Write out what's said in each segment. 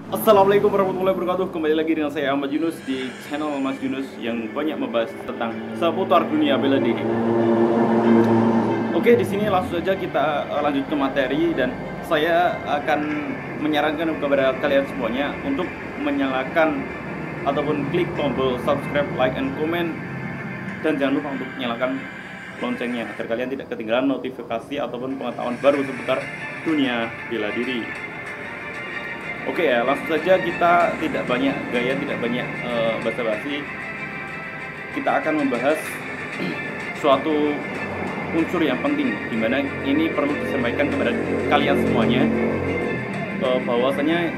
Assalamualaikum warahmatullahi wabarakatuh. Kembali lagi dengan saya Ahmad Yunus di channel Mas Yunus yang banyak membahas tentang seputar dunia bela diri. Oke, di sini langsung saja kita lanjut ke materi dan saya akan menyarankan kepada kalian semuanya untuk menyalakan ataupun klik tombol subscribe, like, and comment, dan jangan lupa untuk nyalakan loncengnya agar kalian tidak ketinggalan notifikasi ataupun pengetahuan baru seputar dunia bela diri. Oke ya, langsung saja, kita tidak banyak gaya, tidak banyak basa-basi. Kita akan membahas suatu unsur yang penting, dimana ini perlu disampaikan kepada kalian semuanya, bahwasanya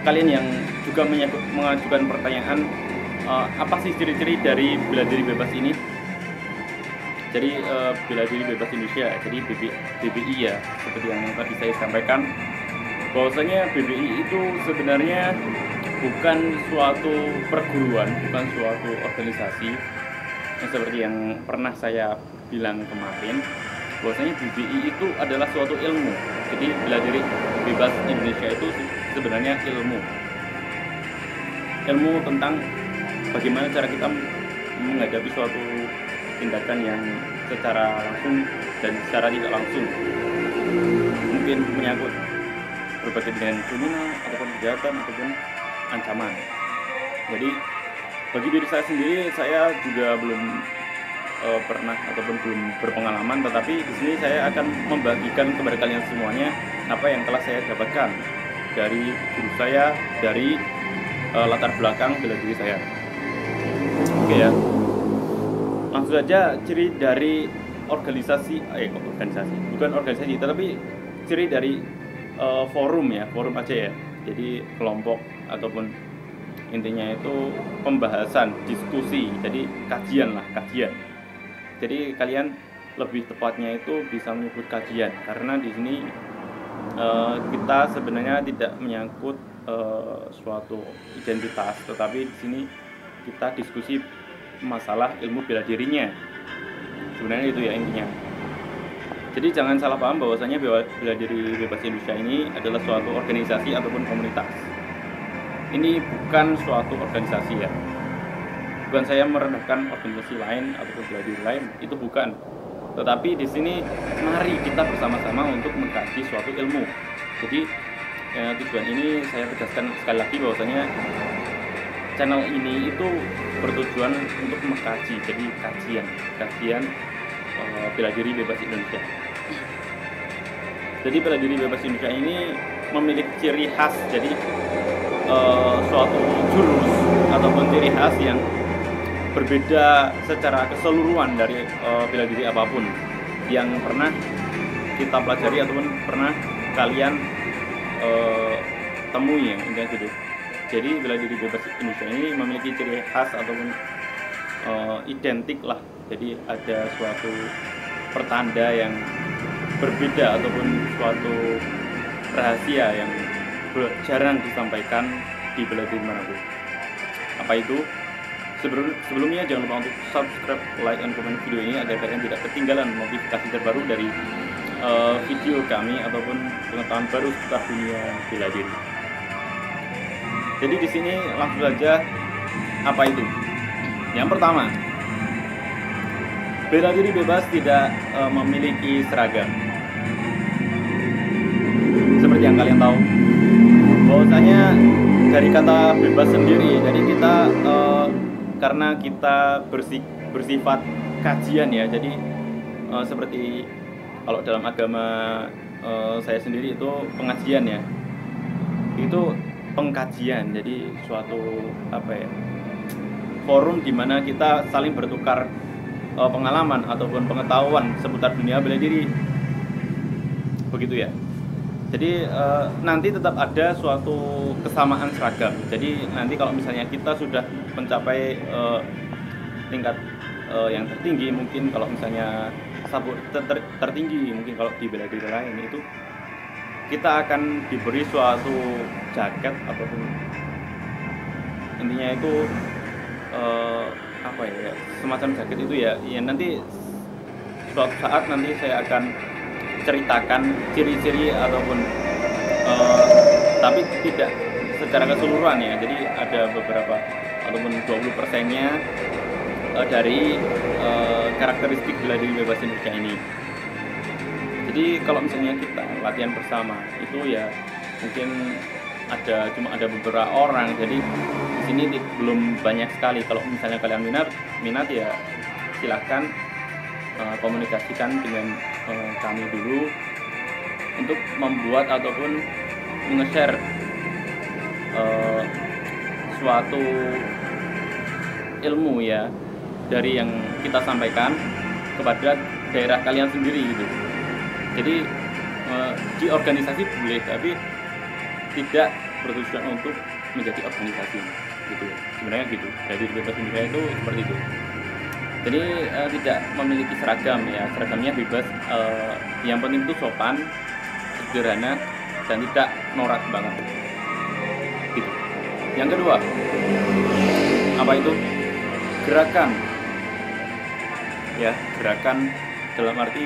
kalian yang juga mengajukan pertanyaan, apa sih ciri-ciri dari bela diri bebas ini? Jadi bela diri bebas Indonesia, jadi BBI ya, seperti yang tadi saya sampaikan, bahwasanya BBI itu sebenarnya bukan suatu perguruan, bukan suatu organisasi yang seperti yang pernah saya bilang kemarin, bahwasanya BBI itu adalah suatu ilmu. Jadi bela diri bebas Indonesia itu sebenarnya ilmu tentang bagaimana cara kita menghadapi suatu tindakan yang secara langsung dan secara tidak langsung mungkin menyangkut berbagai dengan kriminal ataupun kejahatan ataupun ancaman. Jadi bagi diri saya sendiri, saya juga belum pernah ataupun belum berpengalaman, tetapi di sini saya akan membagikan kepada kalian semuanya apa yang telah saya dapatkan dari guru saya, dari latar belakang bela diri saya. Oke ya, langsung saja. Ciri dari organisasi bukan organisasi, tetapi ciri dari forum ya, forum aja ya. Jadi kelompok ataupun intinya itu pembahasan, diskusi, jadi kajian. Jadi kalian lebih tepatnya itu bisa menyebut kajian, karena di sini kita sebenarnya tidak menyangkut suatu identitas, tetapi di sini kita diskusi masalah ilmu bela dirinya. Sebenarnya itu ya intinya. Jadi jangan salah paham bahwasanya bela diri bebas Indonesia ini adalah suatu organisasi ataupun komunitas. Ini bukan suatu organisasi ya. Bukan saya merendahkan organisasi lain ataupun bela diri lain, itu bukan. Tetapi di sini mari kita bersama-sama untuk mengkaji suatu ilmu. Jadi tujuan ini saya tegaskan sekali lagi bahwasanya channel ini itu bertujuan untuk mengkaji, jadi kajian bela diri bebas Indonesia. Jadi bela diri bebas Indonesia ini memiliki ciri khas, jadi suatu jurus ataupun ciri khas yang berbeda secara keseluruhan dari bela diri apapun yang pernah kita pelajari ataupun pernah kalian temui ya, intinya gitu. Jadi bela diri bebas Indonesia ini memiliki ciri khas ataupun identik lah. Jadi ada suatu pertanda yang berbeda ataupun suatu rahasia yang jarang disampaikan di bela diri manapun. Apa itu? Sebelumnya jangan lupa untuk subscribe, like, and comment video ini agar kalian tidak ketinggalan notifikasi terbaru dari video kami ataupun pengetahuan baru seputar dunia bela diri. Jadi di sini langsung saja, apa itu? Yang pertama, bela diri bebas tidak memiliki seragam. Seperti yang kalian tahu, bahwasanya dari kata bebas sendiri, jadi kita karena kita bersifat kajian ya, jadi seperti kalau dalam agama saya sendiri itu pengajian ya, itu pengkajian, jadi suatu forum di mana kita saling bertukar pengalaman ataupun pengetahuan seputar dunia bela diri, begitu ya. Jadi nanti tetap ada suatu kesamaan seragam. Jadi nanti kalau misalnya kita sudah mencapai tingkat yang tertinggi, mungkin kalau misalnya sabuk tertinggi, mungkin kalau di bela diri lain itu kita akan diberi suatu jaket ataupun intinya itu semacam jaket itu ya. Ya nanti suatu saat nanti saya akan ceritakan ciri-ciri ataupun tapi tidak secara keseluruhan ya. Jadi ada beberapa ataupun 20%-nya dari karakteristik bela diri bebas Indonesia ini. Jadi kalau misalnya kita latihan bersama itu ya mungkin cuma ada beberapa orang. Jadi di sini belum banyak sekali. Kalau misalnya kalian minat ya silahkan komunikasikan dengan kami dulu untuk membuat ataupun nge-share suatu ilmu ya dari yang kita sampaikan kepada daerah kalian sendiri gitu. Jadi di organisasi boleh, tapi tidak bertujuan untuk menjadi organisasi gitu. Sebenarnya gitu. Jadi bebas Indonesia itu seperti itu. Jadi tidak memiliki seragam ya, seragamnya bebas. Yang penting itu sopan, sederhana, dan tidak norak banget. Gitu. Yang kedua, apa itu? Gerakan. Ya, gerakan dalam arti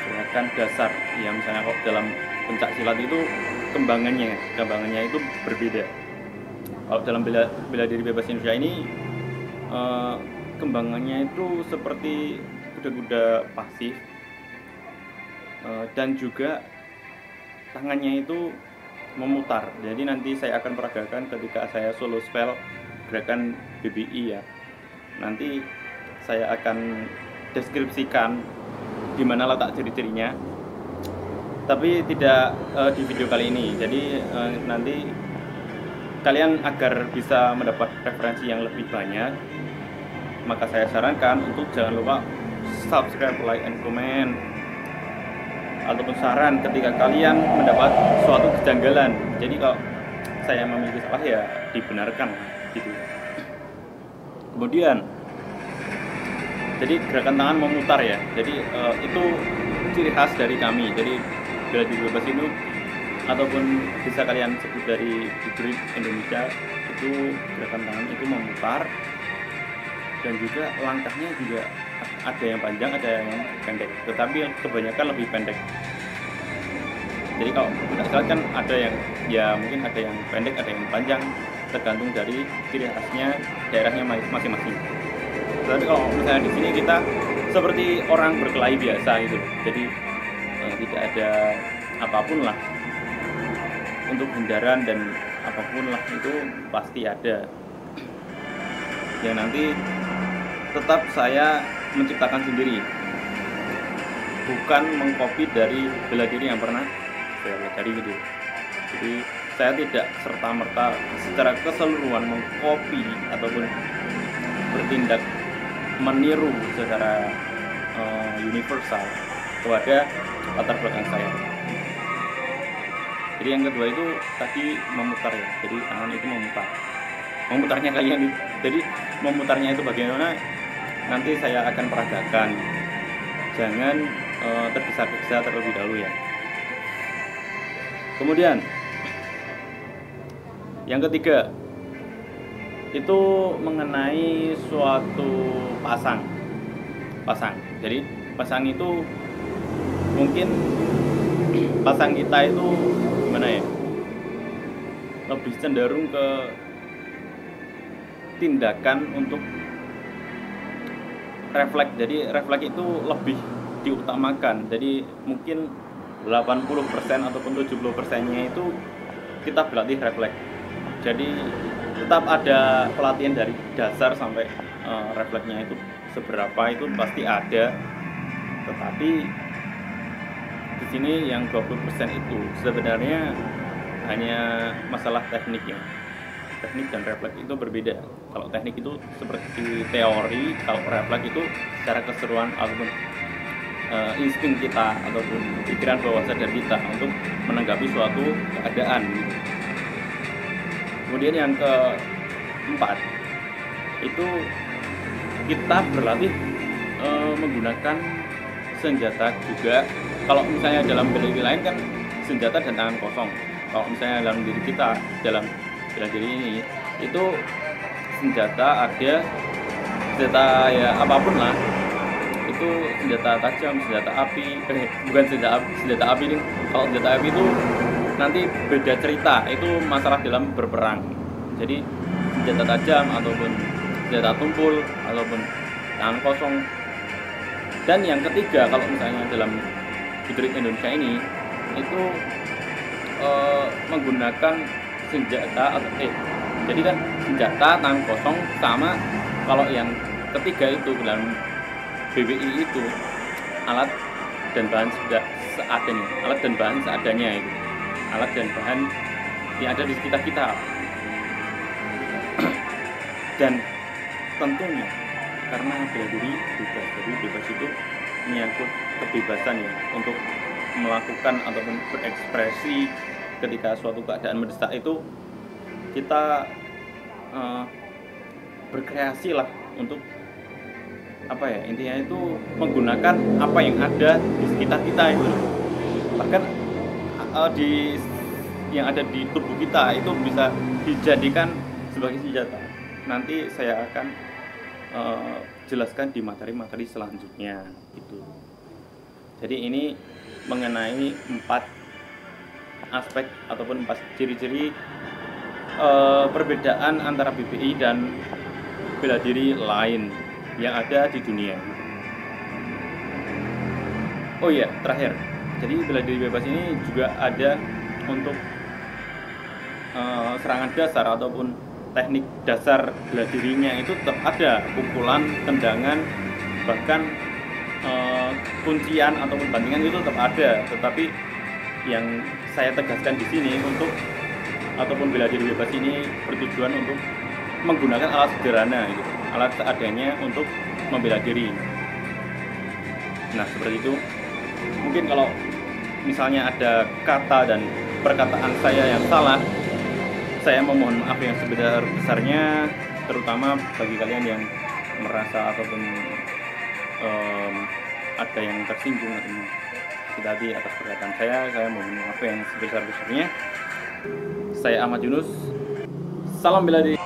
gerakan dasar. Ya, misalnya kalau dalam pencak silat itu kembangannya itu berbeda. Kalau dalam bela diri bebas Indonesia ini kembangannya itu seperti kuda-kuda pasif, dan juga tangannya itu memutar. Jadi nanti saya akan peragakan ketika saya solo spell gerakan BBI ya. Nanti saya akan deskripsikan di mana letak ciri-cirinya, tapi tidak di video kali ini. Jadi nanti kalian agar bisa mendapat referensi yang lebih banyak, maka saya sarankan untuk jangan lupa subscribe, like, and comment, ataupun saran ketika kalian mendapat suatu kejanggalan. Jadi kalau saya memiliki salah ya dibenarkan gitu. Kemudian jadi gerakan tangan memutar ya. Jadi itu ciri khas dari kami. Jadi bela diri bebas itu ataupun bisa kalian sebut dari Bibrit Indonesia, itu gerakan tangan itu memutar, dan juga langkahnya juga ada yang panjang, ada yang pendek, tetapi kebanyakan lebih pendek. Jadi kalau tidak salah kan ada yang ya mungkin ada yang pendek, ada yang panjang, tergantung dari ciri khasnya daerahnya masing-masing. Tapi kalau misalnya di sini kita seperti orang berkelahi biasa gitu, jadi tidak ada apapun lah untuk hindaran, dan apapun lah itu pasti ada. Ya nanti tetap saya menciptakan sendiri, bukan mengcopy dari bela diri yang pernah saya pelajari gitu. Jadi saya tidak serta-merta secara keseluruhan mengcopy ataupun bertindak meniru secara universal kepada latar belakang saya. Jadi yang kedua itu tadi memutar ya. Jadi tangan itu memutar. Memutarnya kalian, jadi memutarnya itu bagaimana nanti saya akan peragakan. Jangan tergesa-gesa terlebih dahulu ya. Kemudian yang ketiga itu mengenai suatu pasang. Jadi pasang itu mungkin pasang kita itu gimana ya, lebih cenderung ke tindakan untuk refleks. Jadi refleks itu lebih diutamakan. Jadi mungkin 80% ataupun 70%-nya itu kita berlatih refleks. Jadi tetap ada pelatihan dari dasar sampai refleksnya itu seberapa itu pasti ada. Tetapi di sini yang 20% itu sebenarnya hanya masalah teknik ya. Teknik dan refleks itu berbeda. Kalau teknik itu seperti teori, kalau refleks itu secara keseluruhan ataupun insting kita ataupun pikiran bawah sadar kita untuk menanggapi suatu keadaan. Kemudian yang keempat itu kita berlatih menggunakan senjata juga. Kalau misalnya dalam bela diri lain kan senjata dan tangan kosong. Kalau misalnya dalam diri kita, dalam bela diri ini itu senjata ada, senjata ya apapun lah, itu senjata tajam, senjata api, bukan senjata api nih. Kalau senjata api itu nanti beda cerita, itu masalah dalam berperang. Jadi senjata tajam ataupun senjata tumpul ataupun tangan kosong. Dan yang ketiga, kalau misalnya dalam judorik Indonesia ini itu menggunakan senjata jadi kan senjata tangan kosong, sama kalau yang ketiga itu dalam BWI itu alat dan bahan seadanya, alat dan bahan seadanya itu, alat dan bahan yang ada di sekitar kita. Dan tentunya karena bela diri bebas, jadi bebas itu menyangkut kebebasan ya untuk melakukan ataupun berekspresi ketika suatu keadaan mendesak. Itu kita berkreasi lah untuk apa ya, intinya itu menggunakan apa yang ada di sekitar kita itu, bahkan di yang ada di tubuh kita itu bisa dijadikan sebagai senjata. Nanti saya akan jelaskan di materi-materi selanjutnya itu. Jadi ini mengenai 4 aspek ataupun 4 ciri-ciri perbedaan antara BPI dan bela diri lain yang ada di dunia. Oh iya, terakhir, jadi bela diri bebas ini juga ada untuk serangan dasar ataupun teknik dasar bela dirinya itu tetap ada, pukulan, tendangan, bahkan kuncian ataupun bantingan itu tetap ada. Tetapi yang saya tegaskan di sini untuk ataupun bela diri bebas ini bertujuan untuk menggunakan alat sederhana gitu, alat seadanya untuk membela diri. Nah, seperti itu. Mungkin kalau misalnya ada kata dan perkataan saya yang salah, saya memohon maaf yang sebesar-besarnya, terutama bagi kalian yang merasa ataupun ada yang tersinggung atau sakit hati atas perkataan saya mohon maaf yang sebesar-besarnya. Saya Ahmad Yunus, salam bela diri.